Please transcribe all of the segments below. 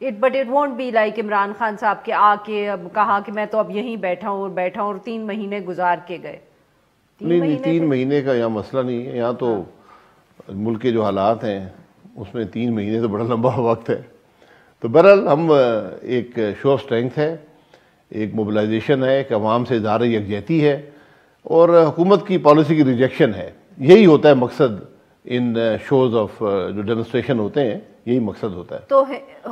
But it won't be like Imran Khan sahab کے آ کے اب کہا کہ میں تو اب یہیں بیٹھا ہوں اور 3 مہینے گزار کے گئے. نہیں 3 مہینے کا یہاں مسئلہ نہیں ہے. یہاں تو ملک کے جو حالات ہیں اس میں 3 مہینے تو بڑا لمبا وقت ہے. تو بہرحال ہم ایک شو آف اسٹرینگتھ ہے, ایک موبلائزیشن ہے, ایک عوام سے اظہار یکجہتی ہے اور حکومت کی پالیسی کی ریجیکشن ہے. یہی ہوتا ہے مقصد ان شوز آف جو ڈیمونسٹریشن ہوتے ہیں, یہی مقصد ہوتا ہے. تو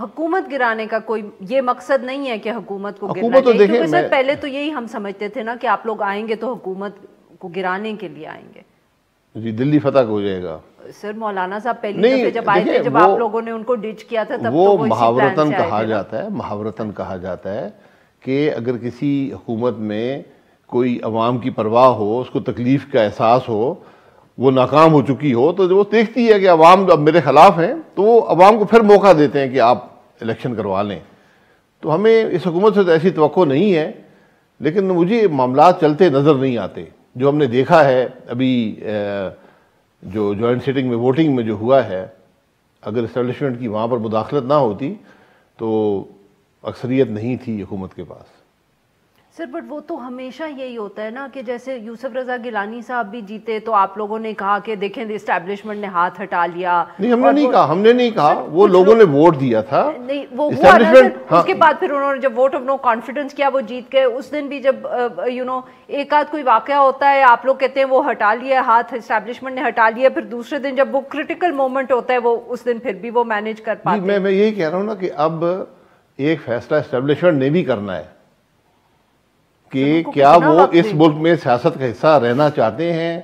حکومت گرانے کا کوئی یہ مقصد نہیں ہے کہ حکومت کو گرانا چاہیے, کیونکہ سر پہلے تو یہی ہم سمجھتے تھے نا کہ آپ لوگ آئیں گے تو حکومت کو گرانے کے لیے آئیں گے. جی دلی فتح ہو جائے گا. سر مولانا صاحب پہلی دفعہ جب آئے تھے, جب آپ لوگوں نے ان کو ڈچ کیا تھا, تب وہ محاورتاً کہا جاتا ہے, محاورتاً کہا جاتا ہے کہ اگر کسی حکومت میں کوئی عوام کی پرواہ ہو, اس کو تکلیف کا احساس ہو, وہ ناکام ہو چکی ہو, تو وہ دیکھتی ہے کہ عوام اب میرے خلاف ہیں, تو وہ عوام کو پھر موقع دیتے ہیں کہ آپ الیکشن کروا لیں. تو ہمیں اس حکومت سے تو ایسی توقع نہیں ہے, لیکن مجھے معاملات چلتے نظر نہیں آتے. جو ہم نے دیکھا ہے ابھی جو جوائنٹ سیٹنگ میں ووٹنگ میں جو ہوا ہے, اگر اسٹیبلشمنٹ کی وہاں پر مداخلت نہ ہوتی تو اکثریت نہیں تھی حکومت کے پاس. سر بٹ وہ تو ہمیشہ یہی ہوتا ہے نا کہ جیسے یوسف رضا گیلانی صاحب بھی جیتے تو آپ لوگوں نے کہا کہ دیکھیں اسٹیبلشمنٹ نے ہاتھ ہٹا لیا. نہیں ہم نے نہیں کہا, وہ لوگوں نے ووٹ دیا تھا. نہیں وہ ہوا نا سر, اس کے بعد پھر انہوں نے جب ووٹ آف نو کانفیڈنس کیا, وہ جیت گئے. اس دن بھی جب ایک آدھ کوئی واقعہ ہوتا ہے, آپ لوگ کہتے ہیں وہ ہٹا لیا ہاتھ, اسٹیبلشمنٹ نے ہٹا لیا, پھر دوسرے دن جب وہ کرٹیکل مومنٹ ہوتا ہے, وہ اس دن پھر بھی وہ مینیج کر پاتے ہیں. میں یہی کہہ رہا ہوں نا کہ اب ایک فیصلہ اسٹیبلشمنٹ نے بھی کرنا ہے کہ کیا وہ اس ملک میں سیاست کا حصہ رہنا چاہتے ہیں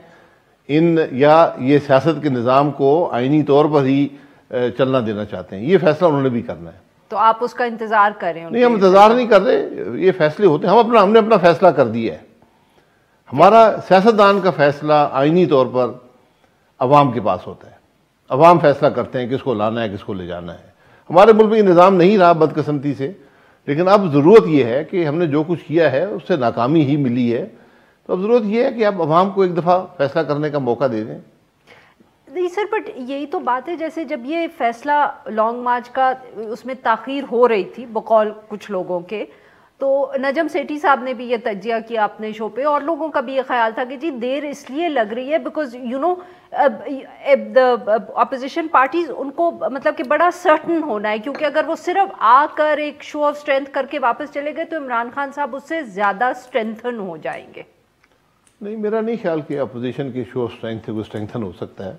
یا یہ سیاست کے نظام کو آئینی طور پر ہی چلنا دینا چاہتے ہیں. یہ فیصلہ انہوں نے بھی کرنا ہے. تو آپ اس کا انتظار کریں. نہیں ہم انتظار نہیں کر رہے, یہ فیصلے ہوتے ہیں. ہم نے اپنا فیصلہ کر دیا ہے. ہمارا سیاستدان کا فیصلہ آئینی طور پر عوام کے پاس ہوتا ہے. عوام فیصلہ کرتے ہیں کس کو لانا ہے, کس کو لے جانا ہے. ہمارے ملک میں یہ نظام نہیں رہا بدقسمتی سے, لیکن اب ضرورت یہ ہے کہ ہم نے جو کچھ کیا ہے اس سے ناکامی ہی ملی ہے. تو اب ضرورت یہ ہے کہ آپ عوام کو ایک دفعہ فیصلہ کرنے کا موقع دے دیں. نہیں سر بٹ یہی تو بات ہے, جیسے جب یہ فیصلہ لانگ مارچ کا اس میں تاخیر ہو رہی تھی بقول کچھ لوگوں کے, تو نجم سیٹھی صاحب نے بھی یہ تجزیہ کیا اپنے شو پہ, اور لوگوں کا بھی یہ خیال تھا کہ جی دیر اس لیے لگ رہی ہے بیکاز اپوزیشن پارٹیز ان کو مطلب کہ بڑا سرٹن ہونا ہے, کیونکہ اگر وہ صرف آ کر ایک شو آف اسٹرینتھ کر کے واپس چلے گئے تو عمران خان صاحب اس سے زیادہ اسٹرینتھن ہو جائیں گے. نہیں میرا نہیں خیال کہ اپوزیشن کی شو آف اسٹرینتھ کوئی اسٹرینتھن ہو سکتا ہے.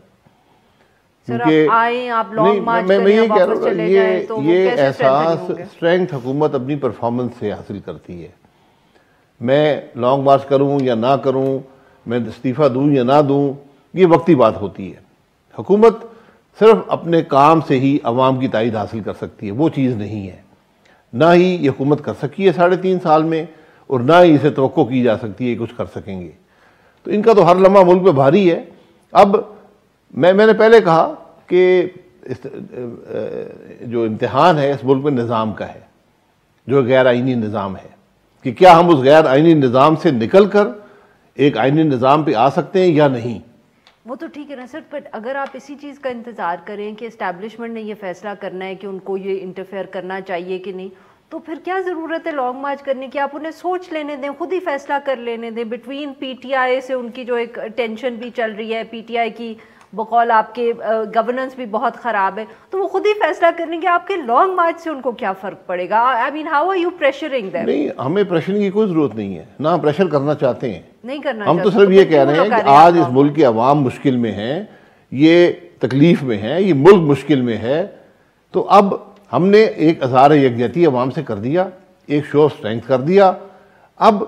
سر آپ آئیں, آپ لانگ مارچ کریں, واپس چلے جائیں, تو یہ احساس اسٹرینتھ حکومت اپنی پرفارمنس سے حاصل کرتی ہے. میں لانگ مارچ کروں یا نہ کروں, میں استعفیٰ دوں یا نہ دوں, یہ وقتی بات ہوتی ہے. حکومت صرف اپنے کام سے ہی عوام کی تائید حاصل کر سکتی ہے, وہ چیز نہیں ہے. نہ ہی یہ حکومت کر سکی ہے 3.5 سال میں, اور نہ ہی اسے توقع کی جا سکتی ہے کچھ کر سکیں گے. تو ان کا تو ہر لمحہ ملک پہ بھاری ہے. اب میں نے پہلے کہا کہ جو امتحان ہے اس ملک میں نظام کا ہے, جو غیر آئینی نظام ہے, کہ کیا ہم اس غیر آئینی نظام سے نکل کر ایک آئینی نظام پہ آ سکتے ہیں یا نہیں. وہ تو ٹھیک ہے نا سر, بٹ اگر آپ اسی چیز کا انتظار کریں کہ اسٹیبلشمنٹ نے یہ فیصلہ کرنا ہے کہ ان کو یہ انٹرفیئر کرنا چاہیے کہ نہیں, تو پھر کیا ضرورت ہے لانگ مارچ کرنے کی. آپ انہیں سوچ لینے دیں, خود ہی فیصلہ کر لینے دیں. بٹوین پی ٹی آئی سے ان کی جو ایک ٹینشن بھی چل رہی ہے, پی ٹی آئی کی بقول آپ کے گورننس بھی بہت خراب ہے, تو وہ خود ہی فیصلہ کرنے کے آپ کے لانگ مارچ سے ان کو کیا فرق پڑے گا. آئی مین ہاؤ آر یو پریشرنگ دیم. نہیں ہمیں پریشرنگ کی کوئی ضرورت نہیں ہے, نہ ہم پریشر کرنا چاہتے ہیں. نہیں کرنا ہم تو صرف یہ کہہ رہے ہیں کہ آج اس ملک کے عوام مشکل میں ہیں, یہ تکلیف میں ہیں, یہ ملک مشکل میں ہے. تو اب ہم نے ایک اظہار یکجہتی عوام سے کر دیا, ایک شو آف اسٹرینتھ کر دیا. اب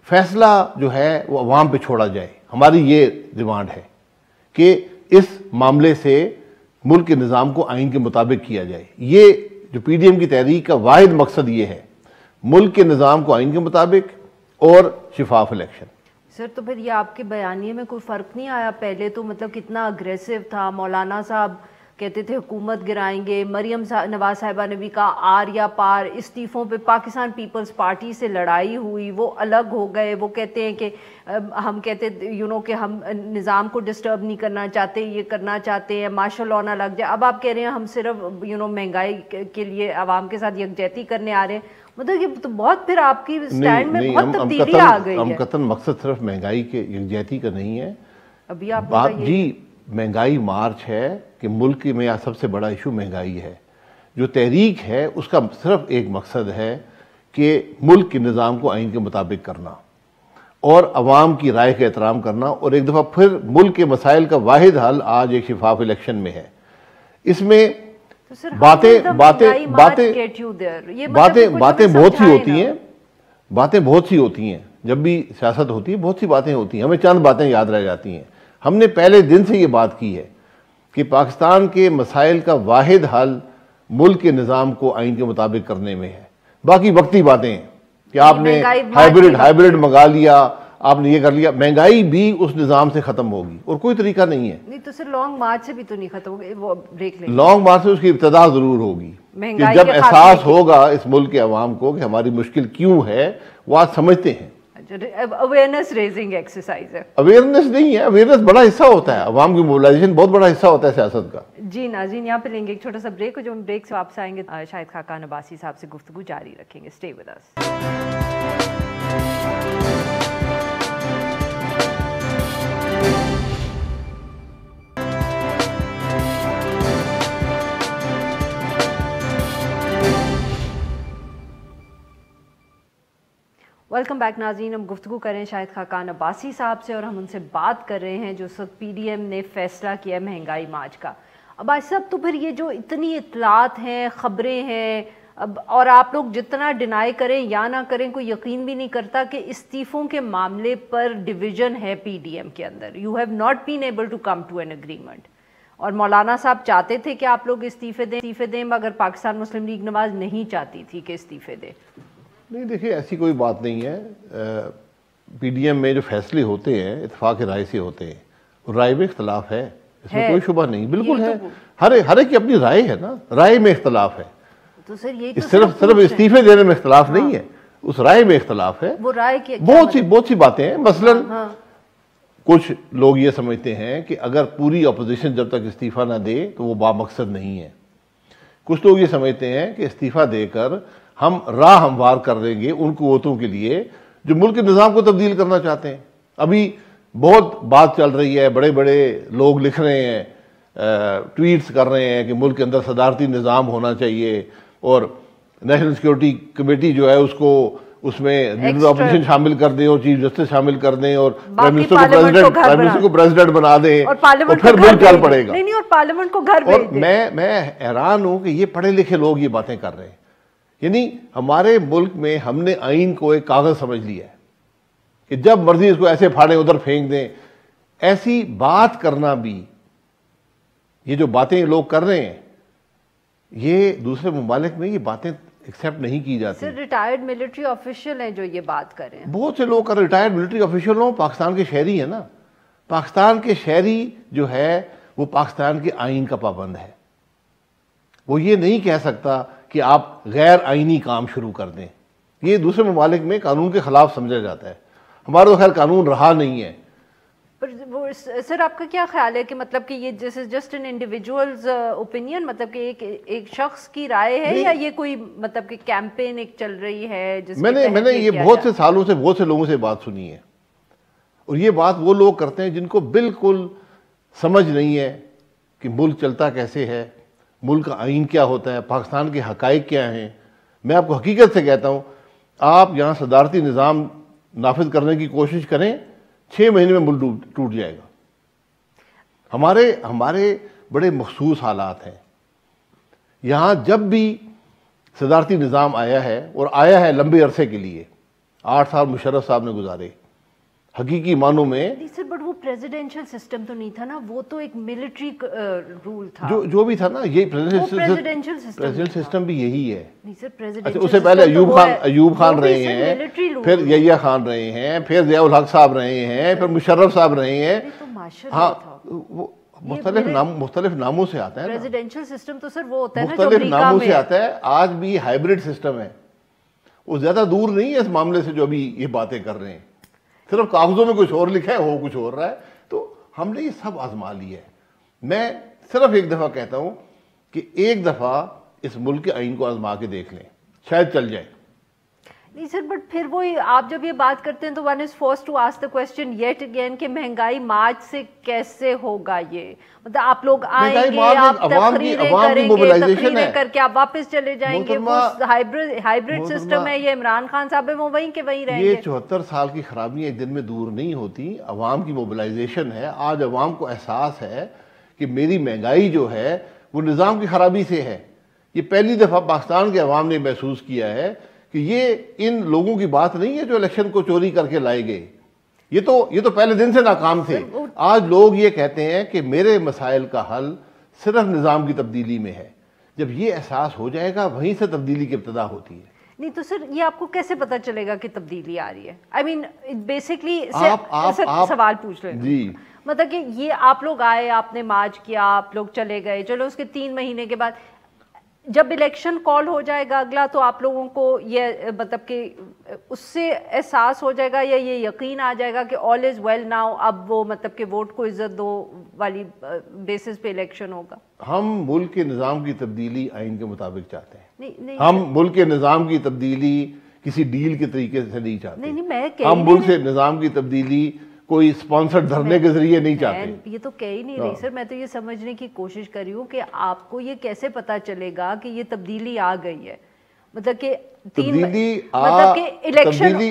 فیصلہ جو ہے وہ عوام پہ چھوڑا جائے. ہماری یہ ڈیمانڈ ہے کہ اس معاملے سے ملک کے نظام کو آئین کے مطابق کیا جائے. یہ جو پی ڈی ایم کی تحریک کا واحد مقصد یہ ہے, ملک کے نظام کو آئین کے مطابق اور شفاف الیکشن. سر تو پھر یہ آپ کے بیانیے میں کوئی فرق نہیں آیا؟ پہلے تو مطلب کتنا اگریسو تھا مولانا صاحب, کہتے تھے حکومت گرائیں گے. مریم نواز صاحبہ نے بھی کہا آر یا پار. استعفوں پہ پاکستان پیپلز پارٹی سے لڑائی ہوئی, وہ الگ ہو گئے. وہ کہتے ہیں کہ ہم کہتے کہ ہم نظام کو ڈسٹرب نہیں کرنا چاہتے, یہ کرنا چاہتے ہیں, مارشل لاء نہ لگ جائے. اب آپ کہہ رہے ہیں ہم صرف مہنگائی کے لیے عوام کے ساتھ یکجہتی کرنے آ رہے ہیں. مطلب یہ تو بہت پھر آپ کی سٹینڈ میں بہت تبدیلی آ گئی ہے. ہم قطعاً مقصد صرف مہنگائی کے یکجہتی کا نہیں ہے. ابھی آپ بات جی مہنگائی مارچ ہے کہ ملک میں سب سے بڑا ایشو مہنگائی ہے. جو تحریک ہے اس کا صرف ایک مقصد ہے کہ ملک کے نظام کو آئین کے مطابق کرنا اور عوام کی رائے کا احترام کرنا, اور ایک دفعہ پھر ملک کے مسائل کا واحد حل آج ایک شفاف الیکشن میں ہے. اس میں باتیں بہت سی ہوتی ہیں. جب بھی سیاست ہوتی ہے بہت سی باتیں ہوتی ہیں, ہمیں چند باتیں یاد رہ جاتی ہیں. ہم نے پہلے دن سے یہ بات کی ہے کہ پاکستان کے مسائل کا واحد حل ملک کے نظام کو آئین کے مطابق کرنے میں ہے. باقی وقتی باتیں ہیں کہ آپ نے ہائیبریڈ منگا لیا, آپ نے یہ کر لیا. مہنگائی بھی اس نظام سے ختم ہوگی اور کوئی طریقہ نہیں ہے. نہیں تو صرف لانگ مارچ سے بھی تو نہیں ختم ہوگی. وہ بریک لیں, لانگ مارچ سے اس کی ابتدا ضرور ہوگی کہ جب احساس ہوگا اس ملک کے عوام کو کہ ہماری مشکل کیوں ہے, وہ آج سمجھتے ہیں. اویئرنیس ریزنگ ایکسرسائز ہے. اویئرنیس نہیں ہے, اویئرنیس بڑا حصہ ہوتا ہے, عوام کی موبلائزیشن بہت بڑا حصہ ہوتا ہے سیاست کا. جی ناظرین, یہاں پہ لیں گے ایک چھوٹا سا بریک, جو ہم بریک سے واپس آئیں گے شاہد خاقان عباسی صاحب سے گفتگو جاری رکھیں گے. Stay with us. Welcome back ناظرین. ہم گفتگو کر رہے ہیں شاہد خاقان عباسی صاحب سے, اور ہم ان سے بات کر رہے ہیں جو پی ڈی ایم نے فیصلہ کیا ہے مہنگائی مارچ کا. عباسی صاحب, تو پھر یہ جو اتنی اطلاعات ہیں, خبریں ہیں, اور آپ لوگ جتنا ڈینائی کریں یا نہ کریں, کوئی یقین بھی نہیں کرتا کہ استعفوں کے معاملے پر ڈویژن ہے پی ڈی ایم کے اندر. You have not been able to come to an agreement. اور مولانا صاحب چاہتے تھے کہ آپ لوگ استعفے دیں, مگر پاکستان مسلم لیگ نواز نہیں چاہتی تھی کہ استعفے دیں. نہیں دیکھیے, ایسی کوئی بات نہیں ہے. پی ڈی ایم میں جو فیصلے ہوتے ہیں اتفاق رائے سے ہوتے ہیں, اور رائے میں اختلاف ہے, اس میں کوئی شبہ نہیں. بالکل ہے, ہر ایک کی اپنی رائے ہے نا, رائے میں اختلاف ہے. تو سر یہ صرف استعفے دینے میں اختلاف نہیں ہے, اس رائے میں اختلاف ہے. وہ رائے کی بہت سی باتیں ہیں. مثلاً کچھ لوگ یہ سمجھتے ہیں کہ اگر پوری اپوزیشن جب تک استعفیٰ نہ دے تو وہ بامقصد نہیں ہے. کچھ لوگ یہ سمجھتے ہیں کہ استعفیٰ دے کر ہم راہ ہموار کر دیں گے ان قوتوں کے لیے جو ملک کے نظام کو تبدیل کرنا چاہتے ہیں. ابھی بہت بات چل رہی ہے, بڑے بڑے لوگ لکھ رہے ہیں, ٹویٹس کر رہے ہیں کہ ملک کے اندر صدارتی نظام ہونا چاہیے, اور نیشنل سیکورٹی کمیٹی جو ہے اس میں لیڈر اپوزیشن شامل کر دیں, اور چیف جسٹس شامل کر دیں, اور پرائم منسٹر کو پریزیڈنٹ بنا دیں, اور پھر ملک چل پڑے گا. اور پارلیمنٹ کو گھر بھیج دیں. میں حیران ہوں کہ یہ پڑھے لکھے لوگ یہ باتیں کر رہے ہیں. یعنی ہمارے ملک میں ہم نے آئین کو ایک کاغذ سمجھ لیا ہے کہ جب مرضی اس کو ایسے پھاڑیں ادھر پھینک دیں. ایسی بات کرنا بھی, یہ جو باتیں لوگ کر رہے ہیں, یہ دوسرے ممالک میں یہ باتیں ایکسیپٹ نہیں کی جاتی. سر ریٹائرڈ ملٹری آفیشل ہیں جو یہ بات کر رہے ہیں. بہت سے لوگ ریٹائرڈ ملٹری آفیشل ہوں, پاکستان کے شہری ہیں نا. پاکستان کے شہری جو ہے وہ پاکستان کے آئین کا پابند ہے. وہ یہ نہیں کہہ سکتا کہ آپ غیر آئینی کام شروع کر دیں. یہ دوسرے ممالک میں قانون کے خلاف سمجھا جاتا ہے. ہمارا تو خیر قانون رہا نہیں ہے. سر آپ کا کیا خیال ہے کہ مطلب کہ یہ جسٹ این انڈیویجولز اوپینین, مطلب کہ ایک شخص کی رائے ہے, یا یہ کوئی مطلب کہ کیمپین ایک چل رہی ہے جس میں نے یہ بہت سے سالوں سے بہت سے لوگوں سے بات سنی ہے, اور یہ بات وہ لوگ کرتے ہیں جن کو بالکل سمجھ نہیں ہے کہ ملک چلتا کیسے ہے, ملک کا آئین کیا ہوتا ہے, پاکستان کے حقائق کیا ہیں. میں آپ کو حقیقت سے کہتا ہوں, آپ یہاں صدارتی نظام نافذ کرنے کی کوشش کریں, 6 مہینے میں ملک ٹوٹ جائے گا. ہمارے بڑے مخصوص حالات ہیں. یہاں جب بھی صدارتی نظام آیا ہے, اور آیا ہے لمبے عرصے کے لیے, 8 سال مشرف صاحب نے گزارے حقیقی معنوں میں. سر بٹ وہ پریزیڈنشل سسٹم تو نہیں تھا نا, وہ تو ایک ملٹری رول تھا. جو بھی تھا نا, یہ پریزیڈنشل سسٹم بھی یہی ہے. نہیں سر, پریزیڈنشل اس سے پہلے ایوب خان رہے ہیں, پھر یحییٰ خان رہے ہیں, پھر ضیاء الحق صاحب رہے ہیں, پھر مشرف صاحب رہے ہیں. ہاں, مختلف ناموں سے آتا ہے. ریزیڈینشل سسٹم تو سر وہ ہوتا ہے نا مختلف ناموں سے آتا ہے. آج بھی ہائیبرڈ سسٹم ہے, وہ زیادہ دور نہیں ہے اس معاملے سے جو ابھی یہ باتیں کر رہے ہیں. صرف کاغذوں میں کچھ اور لکھا ہے, ہو کچھ اور رہا ہے. تو ہم نے یہ سب آزما لیا ہے. میں صرف ایک دفعہ کہتا ہوں کہ ایک دفعہ اس ملک کے آئین کو آزما کے دیکھ لیں, شاید چل جائے. نہیں سر, بٹ پھر وہی آپ جب یہ بات کرتے ہیں تو one is forced to ask the question yet again کہ مہنگائی مارچ سے کیسے ہوگا. یہ مطلب آپ لوگ آئیں گے, آپ تقریریں کریں گے, تقریریں کر کے آپ واپس چلے جائیں گے, وہ ہائیبرڈ سسٹم ہے. یہ عمران خان صاحب ہے وہ وہیں کے وہیں رہیں گے. یہ 74 سال کی خرابیاں ایک دن میں دور نہیں ہوتی. عوام کی موبلائزیشن ہے. آج عوام کو احساس ہے کہ میری مہنگائی جو ہے وہ نظام کی خرابی سے ہے. یہ پہلی دفعہ پاکستان کے عوام نے محسوس کیا ہے کہ یہ ان لوگوں کی بات نہیں ہے جو الیکشن کو چوری کر کے لائے گئے. یہ تو پہلے دن سے ناکام تھے. آج لوگ یہ کہتے ہیں کہ میرے مسائل کا حل صرف نظام کی تبدیلی میں ہے. جب یہ احساس ہو جائے گا وہیں سے تبدیلی کی ابتدا ہوتی ہے. نہیں تو سر یہ آپ کو کیسے پتا چلے گا کہ تبدیلی آ رہی ہے؟ آئی مین بیسکلی سوال پوچھ رہے ہیں جی, مطلب کہ یہ آپ لوگ آئے, آپ نے مارچ کیا, آپ لوگ چلے گئے, چلو اس کے 3 مہینے کے بعد جب الیکشن کال ہو جائے گا اگلا تو آپ لوگوں کو یہ مطلب کہ اس سے احساس ہو جائے گا یا یہ یقین آ جائے گا کہ آل از ویل ناؤ, اب وہ مطلب کہ ووٹ کو عزت دو والی بیسس پہ الیکشن ہوگا؟ ہم ملک کے نظام کی تبدیلی آئین کے مطابق چاہتے ہیں. ہم ملک کے نظام کی تبدیلی کسی ڈیل کے طریقے سے نہیں چاہتے. ہم ملک سے نظام کی تبدیلی کوئی سپانسرڈ دھرنے کے ذریعے نہیں چاہتے. یہ تو کہہ ہی نہیں رہی سر, میں تو یہ سمجھنے کی کوشش کر رہی ہوں کہ آپ کو یہ کیسے پتا چلے گا کہ یہ تبدیلی آ گئی ہے. مطلب کہ تبدیلی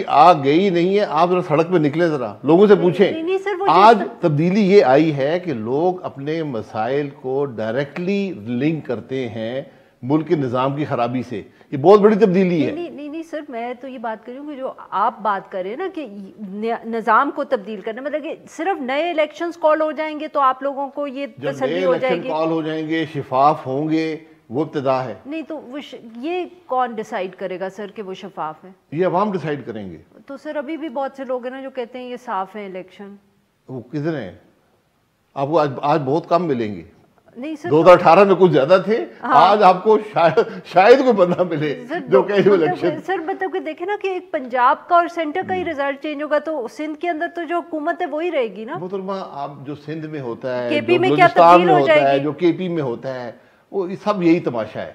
آ گئی نہیں ہے. آپ ذرا سڑک پہ نکلے, ذرا لوگوں سے پوچھیں. آج تبدیلی یہ آئی ہے کہ لوگ اپنے مسائل کو ڈائریکٹلی لنک کرتے ہیں ملک کے نظام کی خرابی سے. یہ بہت بڑی تبدیلی ہے. نہیں سر, میں تو یہ بات کر رہی ہوں کہ جو آپ بات کریں نا کہ نظام کو تبدیل کرنا, مطلب کہ صرف نئے الیکشنز کال ہو جائیں گے تو آپ لوگوں کو یہ تسلی ہو جائے گی. کال ہو جائیں گے, شفاف ہوں گے, وہ ابتدا ہے. نہیں تو یہ کون ڈیسائیڈ کرے گا سر کہ وہ شفاف ہے؟ یہ عوام ڈیسائیڈ کریں گے. تو سر ابھی بھی بہت سے لوگ ہیں نا جو کہتے ہیں یہ صاف ہیں الیکشن. وہ کدھر ہیں؟ آپ کو آج بہت کم ملیں گے. نہیں سر 2018 میں کچھ زیادہ تھے, آج آپ کو شاید کوئی بندہ ملے جو کہے الیکشن. سر مطلب کہ دیکھیں نا کہ ایک پنجاب کا اور سینٹر کا ہی رزلٹ چینج ہوگا تو سندھ کے اندر تو جو حکومت ہے وہی رہے گی نا. محترمہ, آپ جو سندھ میں ہوتا ہے, کے پی میں کیا تبدیل ہو جائے گی, جو کے پی میں ہوتا ہے, وہ سب یہی تماشا ہے.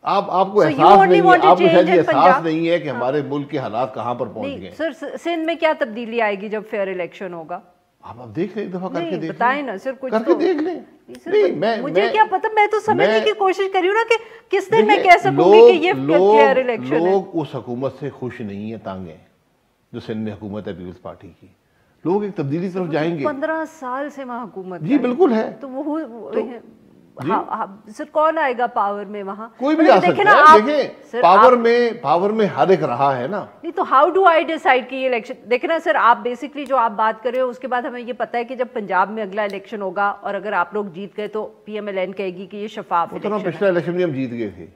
آپ کو احساس نہیں ہے, آپ کو شاید یہ احساس نہیں ہے کہ ہمارے ملک کے حالات کہاں پر پہنچ گئے. سر سندھ میں کیا تبدیلی آئے گی جب فیئر الیکشن ہوگا؟ آپ دیکھ لیں, ایک دفعہ کر کے دیکھ لیں. بتائیں نا سر, کچھ کر کے دیکھ لیں. مجھے کیا پتا, میں تو سمجھنے کی کوشش کر رہی ہوں نا کہ کس دن میں کہہ سکوں گی کہ یہ فیئر الیکشن ہے. لوگ اس حکومت سے خوش نہیں ہیں, تانگ ہیں جو سندھ میں حکومت ہے پیپلز پارٹی کی. لوگ ایک تبدیلی طرف جائیں گے. 15 سال سے وہاں حکومت جی بالکل ہے. تو وہ سر کون آئے گا پاور میں وہاں؟ کوئی بھی آ سکتا ہے. دیکھیں پاور میں ہر ایک رہا ہے نا. نہیں تو ہاؤ ڈو آئی ڈیسائیڈ کہ یہ الیکشن, دیکھیں نا سر آپ بیسکلی جو آپ بات کر رہے ہو اس کے بعد ہمیں یہ پتا ہے کہ جب پنجاب میں اگلا الیکشن ہوگا اور اگر آپ لوگ جیت گئے تو پی ایم ایل این کہے گی کہ یہ شفاف الیکشن ہے. پچھلا الیکشن میں ہم جیت گئے تھے,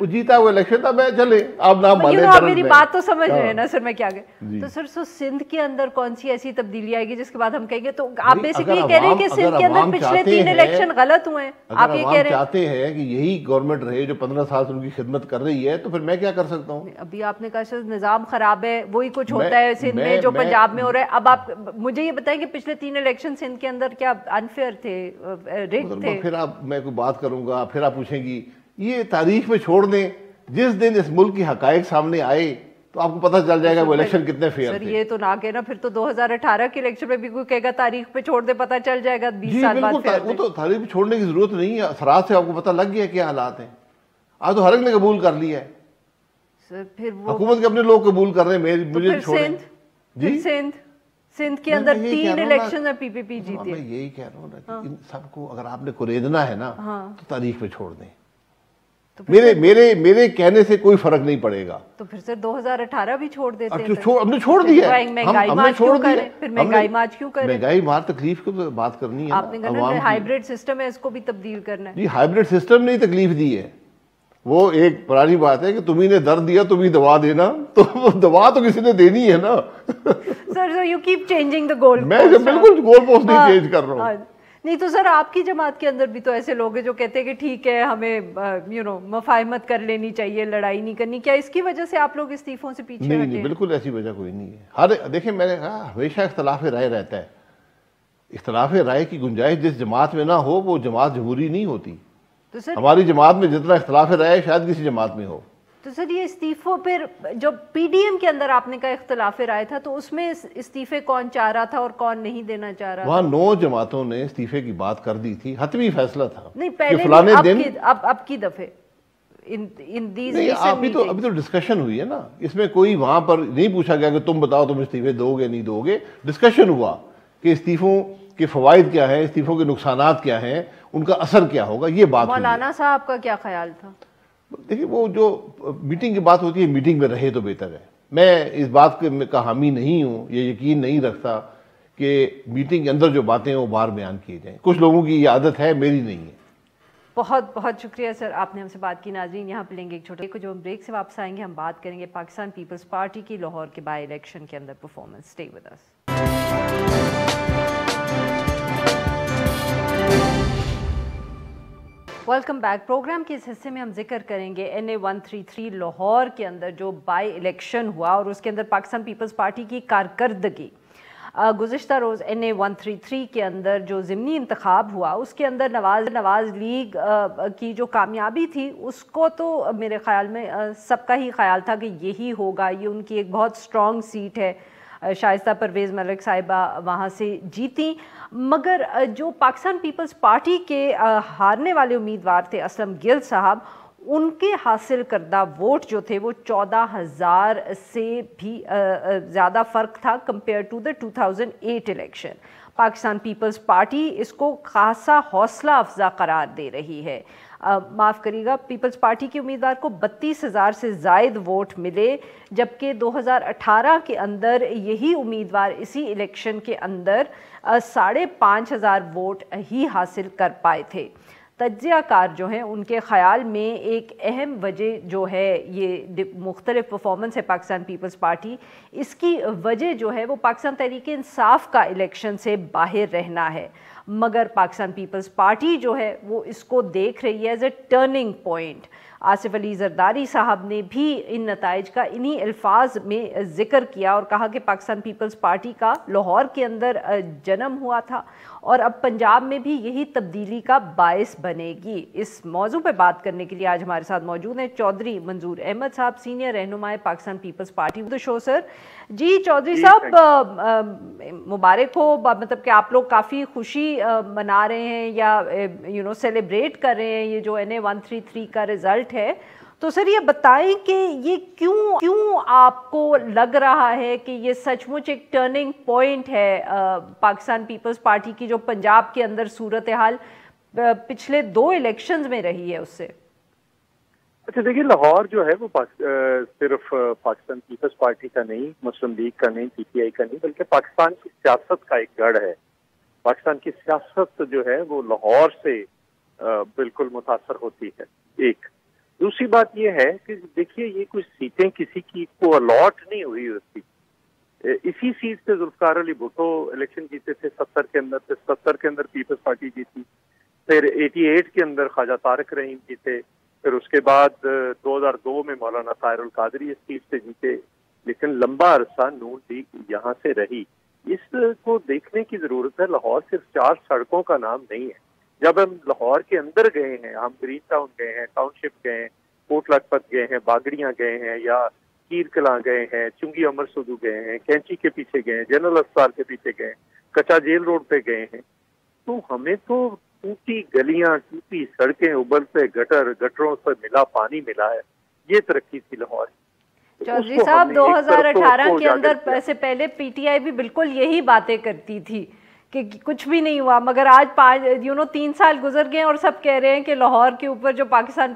وہ جیتا وہ الیکشن تھا. میں چلے آپ نام میری بات تو سمجھ رہے ہیں نا سر میں کیا کہ تو سر سندھ کے اندر کون سی ایسی تبدیلی آئے گی جس کے بعد ہم کہیں گے, تو آپ بیسکلی کہہ رہے ہیں کہ سندھ کے اندر پچھلے 3 الیکشن غلط ہوئے ہیں. آپ یہ کہہ رہے ہیں چاہتے ہیں کہ یہی گورنمنٹ رہے جو 15 سال سے ان کی خدمت کر رہی ہے, تو پھر میں کیا کر سکتا ہوں؟ ابھی آپ نے کہا سر نظام خراب ہے, وہی کچھ ہوتا ہے سندھ میں جو پنجاب میں ہو رہا ہے. اب آپ مجھے یہ بتائیں کہ پچھلے 3 الیکشن سندھ کے اندر کیا انفیئر تھے, رگ تھے؟ پھر میں کوئی بات کروں گا, پھر آپ پوچھیں گی. یہ تاریخ میں چھوڑ دیں, جس دن اس ملک کی حقائق سامنے آئے تو آپ کو پتہ چل جائے گا وہ الیکشن کتنے فیئر تھے. سر یہ تو نہ کہنا, پھر تو 2018 کے الیکشن میں بھی کوئی کہے گا تاریخ پہ چھوڑ دے, پتہ چل جائے گا 20 سال بعد. وہ تو تاریخ پہ چھوڑنے کی ضرورت نہیں ہے, اثرات سے آپ کو پتہ لگ گیا کیا حالات ہیں. آج تو ہر ایک نے قبول کر لیا ہے. سر پھر حکومت کے اپنے لوگ قبول کر رہے ہیں, مجھے چھوڑیں. جی سندھ کے اندر 3 الیکشن میں پی پی پی جیتی ہے. میں یہی کہہ رہا ہوں نا کہ ان سب کو اگر آپ نے کوریدنا ہے نا تو تاریخ پہ چھوڑ دیں. میرے کہنے سے کوئی فرق نہیں پڑے گا. تو پھر سر 2018 بھی چھوڑ دیتے ہیں. ہم نے چھوڑ دیا, مہنگائی مارچ کیوں کریں؟ پھر مہنگائی مارچ کیوں کریں؟ مہنگائی مارچ تکلیف کی بات کرنی ہے. آپ نے کہا ہائیبرڈ سسٹم ہے, اس کو بھی تبدیل کرنا ہے. جی ہائیبرڈ سسٹم نے تکلیف دی ہے. وہ ایک پرانی بات ہے کہ تمہیں نے درد دیا تمہیں دوا دینا, تو وہ دوا تو کسی نے دینی ہے نا. Sir you keep changing the goal. میں بالکل گول پوسٹ نہیں چینج کر رہا ہوں. نہیں تو سر آپ کی جماعت کے اندر بھی تو ایسے لوگ ہیں جو کہتے ہیں کہ ٹھیک ہے ہمیں مفاہمت کر لینی چاہیے, لڑائی نہیں کرنی. کیا اس کی وجہ سے آپ لوگ استعفوں سے پیچھے ہٹے؟ نہیں, بالکل ایسی وجہ کوئی نہیں ہے. دیکھیں میں نے کہا ہمیشہ اختلاف رائے رہتا ہے. اختلاف رائے کی گنجائش جس جماعت میں نہ ہو وہ جماعت جمہوری نہیں ہوتی. تو سر ہماری جماعت میں جتنا اختلاف رائے شاید کسی جماعت میں ہو. تو سر یہ استعفوں پھر جو پی ڈی ایم کے اندر آپ نے کہا اختلاف رائے تھا, تو اس میں استعفے کون چاہ رہا تھا اور کون نہیں دینا چاہ رہا تھا؟ وہاں 9 جماعتوں نے استعفے کی بات کر دی تھی, حتمی فیصلہ تھا. نہیں پہلے اب کی دفعے ابھی تو ڈسکشن ہوئی ہے نا. اس میں کوئی وہاں پر نہیں پوچھا گیا کہ تم بتاؤ تم استعفے دو گے نہیں دو گے. ڈسکشن ہوا کہ استعفوں کے فوائد کیا ہیں, استعفوں کے نقصانات کیا ہیں, ان کا اثر کیا ہوگا, یہ بات ہوئی. مولانا صاحب کا کیا خیال تھا؟ دیکھیں وہ جو میٹنگ کی بات ہوتی ہے میٹنگ میں رہے تو بہتر ہے. میں اس بات کا حامی نہیں ہوں, یہ یقین نہیں رکھتا کہ میٹنگ کے اندر جو باتیں ہیں وہ باہر بیان کی جائیں. کچھ لوگوں کی یہ عادت ہے, میری نہیں ہے. بہت بہت شکریہ سر, آپ نے ہم سے بات کی. ناظرین یہاں پہ لیں گے ایک چھوٹے کو, جو بریک سے واپس آئیں گے ہم بات کریں گے پاکستان پیپلز پارٹی کی لاہور کے بائی الیکشن کے اندر performance. Stay with us. Welcome back. Programme کے اس حصے میں ہم ذکر کریں گے NA133 لاہور کے اندر جو بائی الیکشن ہوا اور اس کے اندر پاکستان پیپلز پارٹی کی کارکردگی. گزشتہ روز NA133 کے اندر جو ضمنی انتخاب ہوا اس کے اندر نواز لیگ کی جو کامیابی تھی اس کو تو میرے خیال میں سب کا ہی خیال تھا کہ یہی ہوگا, یہ ان کی ایک بہت سٹرونگ سیٹ ہے. شائستہ پرویز ملک صاحبہ وہاں سے جیتی, مگر جو پاکستان پیپلز پارٹی کے ہارنے والے امیدوار تھے اسلم گل صاحب, ان کے حاصل کردہ ووٹ جو تھے وہ 14,000 سے بھی زیادہ فرق تھا compared to the 2008 election. Pakistan Peoples Party اس کو خاصا حوصلہ افزا قرار دے رہی ہے. معاف کریے گا, پیپلز پارٹی کے امیدوار کو 32,000 سے زائد ووٹ ملے, جبکہ 2018 کے اندر یہی امیدوار اسی الیکشن کے اندر 5,500 ووٹ ہی حاصل کر پائے تھے. تجزیہ کار جو ہیں ان کے خیال میں ایک اہم وجہ جو ہے یہ مختلف پرفارمنس ہے پاکستان پیپلز پارٹی, اس کی وجہ جو ہے وہ پاکستان تحریک انصاف کا الیکشن سے باہر رہنا ہے. مگر پاکستان پیپلز پارٹی جو ہے وہ اس کو دیکھ رہی ہے as a turning point. Asif Ali Zardari صاحب نے بھی ان نتائج کا انہی الفاظ میں ذکر کیا اور کہا کہ پاکستان پیپلز پارٹی کا لاہور کے اندر جنم ہوا تھا اور اب پنجاب میں بھی یہی تبدیلی کا باعث بنے گی. اس موضوع پہ بات کرنے کے لیے آج ہمارے ساتھ موجود ہیں چودھری منظور احمد صاحب, سینئر رہنمائے Pakistan Peoples Party. With show sir. جی چودھری صاحب مبارک ہو, مطلب کہ آپ لوگ کافی خوشی منا رہے ہیں یا سیلیبریٹ کر رہے ہیں یہ جو NA133 کا رزلٹ ہے. تو سر یہ بتائیں کہ یہ کیوں آپ کو لگ رہا ہے کہ یہ سچ مچ ایک ٹرننگ پوائنٹ ہے پاکستان پیپلز پارٹی کی, جو پنجاب کے اندر صورتحال پچھلے 2 الیکشنز میں رہی ہے اس سے؟ اچھا دیکھیے, لاہور جو ہے وہ صرف پاکستان پیپلز پارٹی کا نہیں, مسلم لیگ کا نہیں, PTI کا نہیں, بلکہ پاکستان کی سیاست کا ایک گڑھ ہے. پاکستان کی سیاست جو ہے وہ لاہور سے بالکل متاثر ہوتی ہے. ایک دوسری بات یہ ہے کہ دیکھیے یہ کچھ سیٹیں کسی کی کو الاٹ نہیں ہوئی ہوتی. اسی سیٹ سے ذوالفقار علی بھٹو الیکشن جیتے تھے 70 کے اندر, 70 کے اندر پیپلز پارٹی جیتی, پھر 88 کے اندر خواجہ طارق رحیم جیتے, پھر اس کے بعد 2002 میں مولانا طاہر القادری اس سیٹ سے جیتے. لیکن لمبا عرصہ نون لیگ یہاں سے رہی. اس کو دیکھنے کی ضرورت ہے. لاہور صرف 4 سڑکوں کا نام نہیں ہے. جب ہم لاہور کے اندر گئے ہیں, ہم گرین ٹاؤن گئے ہیں, ٹاؤن شپ گئے ہیں, کوٹ لکھپت گئے ہیں, باگڑیاں گئے ہیں, یا کیر کلاں گئے ہیں, چنگی امر سدو گئے ہیں, کینچی کے پیچھے گئے ہیں, جنرل اسپتال کے پیچھے گئے ہیں, کچا جیل روڈ پہ گئے ہیں, تو ہمیں تو ٹوٹی گلیاں, ٹوٹی سڑکیں, ابلتے گٹروں سے ملا پانی ملا ہے. یہ ترقی تھی لاہور. چودھری صاحب 2018 کے اندر سے پہلے PTI بھی بالکل یہی باتیں کرتی تھی کہ کچھ بھی نہیں ہوا, مگر آج 3 سال گزر گئے اور سب کہہ رہے ہیں کہ لاہور کے اوپر جو پاکستان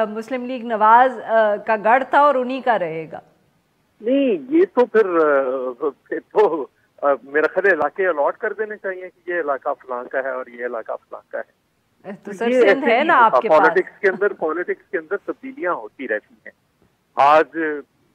مسلم لیگ نواز کا گڑھ تھا اور انہی کا رہے گا. نہیں, یہ تو پھر تو میرا خیال علاقے الاٹ کر دینے چاہیے کہ یہ علاقہ فلاں کا ہے اور یہ علاقہ فلاں کا ہے. تو سر سندھ ہے نا آپ کے پاس. پالیٹکس کے اندر تبدیلیاں ہوتی رہتی ہیں. آج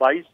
22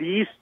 20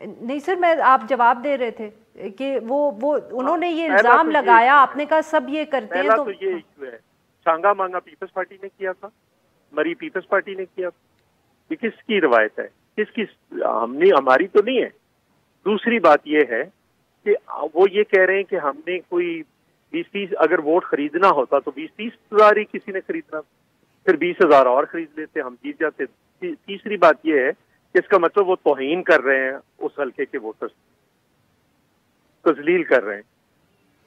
نہیں سر، میں آپ جواب دے رہے تھے کہ وہ انہوں نے یہ الزام لگایا، آپ نے کہا سب یہ کرتے ہیں. تو یہ ایشو ہے، چانگا مانگا پیپلز پارٹی نے کیا تھا، مری پیپلز پارٹی نے کیا تھا. یہ کس کی روایت ہے؟ کس کی؟ ہماری تو نہیں ہے. دوسری بات یہ ہے کہ وہ یہ کہہ رہے ہیں کہ ہم نے کوئی 20-30 اگر ووٹ خریدنا ہوتا تو 20-30 ہزار ہی کسی نے خریدنا، پھر 20,000 اور خرید لیتے، ہم جیت جاتے. تیسری بات یہ ہے کہ اس کا مطلب وہ توہین کر رہے ہیں اس حلقے کے ووٹرز، تذلیل کر رہے ہیں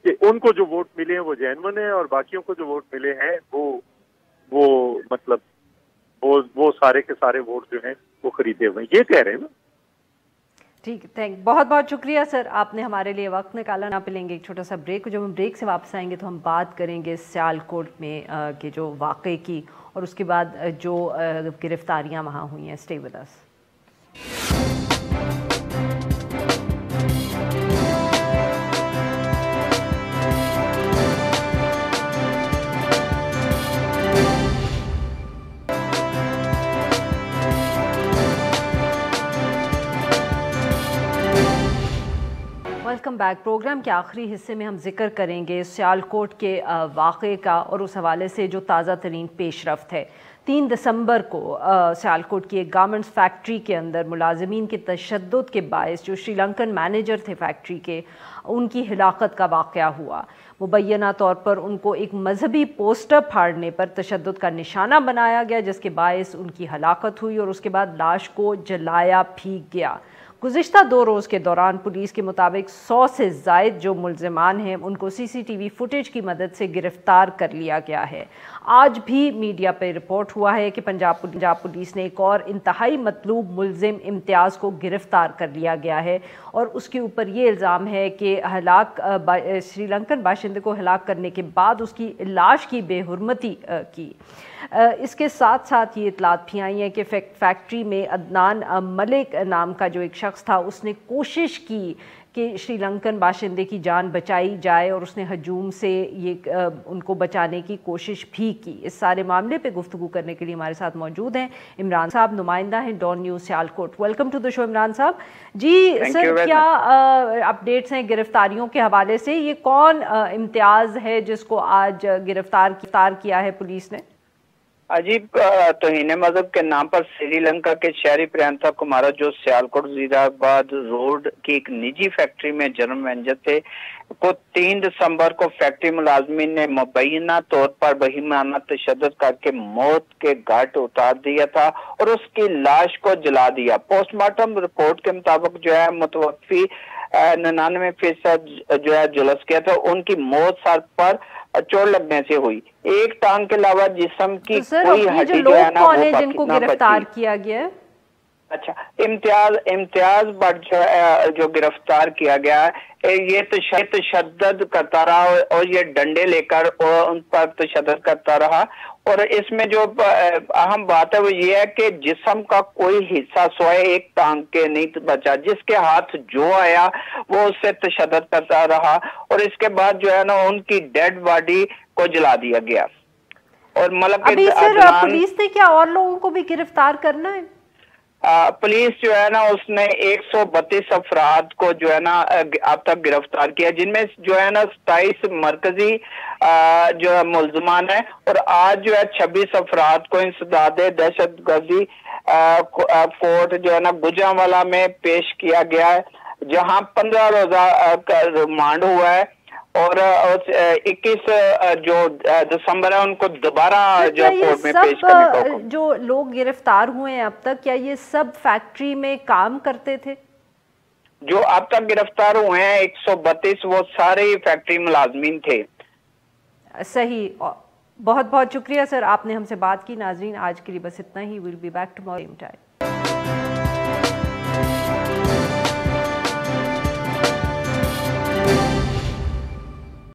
کہ ان کو جو ووٹ ملے ہیں وہ جینون ہیں اور باقیوں کو جو ووٹ ملے ہیں وہ مطلب وہ سارے کے سارے ووٹ جو ہیں وہ خریدے ہوئے ہیں، یہ کہہ رہے ہیں نا. ٹھیک، بہت بہت شکریہ سر، آپ نے ہمارے لیے وقت نکالا. نہ پلیں گے ایک چھوٹا سا بریک. جب ہم بریک سے واپس آئیں گے تو ہم بات کریں گے سیالکوٹ میں کے جو واقعے کی اور اس کے بعد جو گرفتاریاں وہاں ہوئی ہیں. Stay with us. Welcome back. Programme کے آخری حصے میں ہم ذکر کریں گے سیالکوٹ کے واقعے کا اور اس حوالے سے جو تازہ ترین پیش رفت ہے. 3 دسمبر کو سیالکوٹ کی ایک گارمنٹس فیکٹری کے اندر ملازمین کے تشدد کے باعث جو شری لنکن مینیجر تھے فیکٹری کے، ان کی ہلاکت کا واقعہ ہوا. مبینہ طور پر ان کو ایک مذہبی پوسٹر پھاڑنے پر تشدد کا نشانہ بنایا گیا جس کے باعث ان کی ہلاکت ہوئی اور اس کے بعد لاش کو جلایا پھینک گیا. گزشتہ 2 روز کے دوران پولیس کے مطابق 100 سے زائد جو ملزمان ہیں ان کو CCTV فوٹیج کی مدد سے گرفتار کر لیا گیا ہے. آج بھی میڈیا پہ رپورٹ ہوا ہے کہ پنجاب پولیس نے ایک اور انتہائی مطلوب ملزم امتیاز کو گرفتار کر لیا گیا ہے اور اس کے اوپر یہ الزام ہے کہ سری لنکن باشندے کو ہلاک کرنے کے بعد اس کی لاش کی بے حرمتی کی. اس کے ساتھ ساتھ یہ اطلاعات بھی آئی ہیں کہ فیکٹری میں عدنان ملک نام کا جو ایک شخص تھا اس نے کوشش کی کہ شری لنکن باشندے کی جان بچائی جائے اور اس نے ہجوم سے ان کو بچانے کی کوشش بھی کی. اس سارے معاملے پہ گفتگو کرنے کے لیے ہمارے ساتھ موجود ہیں عمران صاحب، نمائندہ ہیں Dawn News Sialkot. Welcome to the show Imran صاحب. جی سر، کیا اپڈیٹس ہیں گرفتاریوں کے حوالے سے؟ یہ کون امتیاز ہے جس کو آج گرفتار کیا ہے پولیس نے؟ عجیب توہین مذہب کے نام پر سری لنکا کے شہری پرینتا کمارا جو سیالکوٹ وزیرآباد روڈ کی ایک نجی فیکٹری میں جنرل مینیجر تھے کو 3 دسمبر کو فیکٹری ملازمین نے مبینہ طور پر بہیمانہ تشدد کر کے موت کے گھاٹ اتار دیا تھا اور اس کی لاش کو جلا دیا. پوسٹ مارٹم رپورٹ کے مطابق جو ہے متوفی 99% جو ہے جلس کیا تھا، ان کی موت سر پر چوٹ لگنے سے ہوئی. ایک ٹانگ کے علاوہ جسم کی کوئی ہڈی جو ہے نا وہ جن کو گرفتار کیا گیا. اچھا، امتیاز بٹ جو گرفتار کیا گیا ہے یہ تشدد کرتا رہا اور یہ ڈنڈے لے کر ان پر تشدد کرتا رہا. اور اس میں جو اہم بات ہے وہ یہ ہے کہ جسم کا کوئی حصہ سوائے ایک ٹانگ کے نہیں بچا. جس کے ہاتھ جو آیا وہ اس سے تشدد کرتا رہا اور اس کے بعد جو ہے نا ان کی ڈیڈ باڈی کو جلا دیا گیا. اور ملک ابھی سر پولیس نے کیا اور لوگوں کو بھی گرفتار کرنا ہے؟ پولیس جو ہے نا اس نے 132 افراد کو جو ہے نا اب تک گرفتار کیا، جن میں جو ہے نا 27 مرکزی جو ہے ملزمان ہیں اور آج جو ہے 26 افراد کو انسداد دہشت گردی کورٹ جو ہے نا گجرانوالہ میں پیش کیا گیا ہے، جہاں 15 روزہ کا ریمانڈ ہوا ہے اور 21 جو دسمبر ہے ان کو دوبارہ جو کورٹ میں پیش کرنے کا حکم. جو لوگ گرفتار ہوئے ہیں اب تک، کیا یہ سب فیکٹری میں کام کرتے تھے؟ جو اب تک گرفتار ہوئے ہیں 132 وہ سارے فیکٹری ملازمین تھے. صحیح، بہت بہت شکریہ سر، آپ نے ہم سے بات کی. ناظرین آج کے لیے بس اتنا ہی. We'll be back tomorrow same time.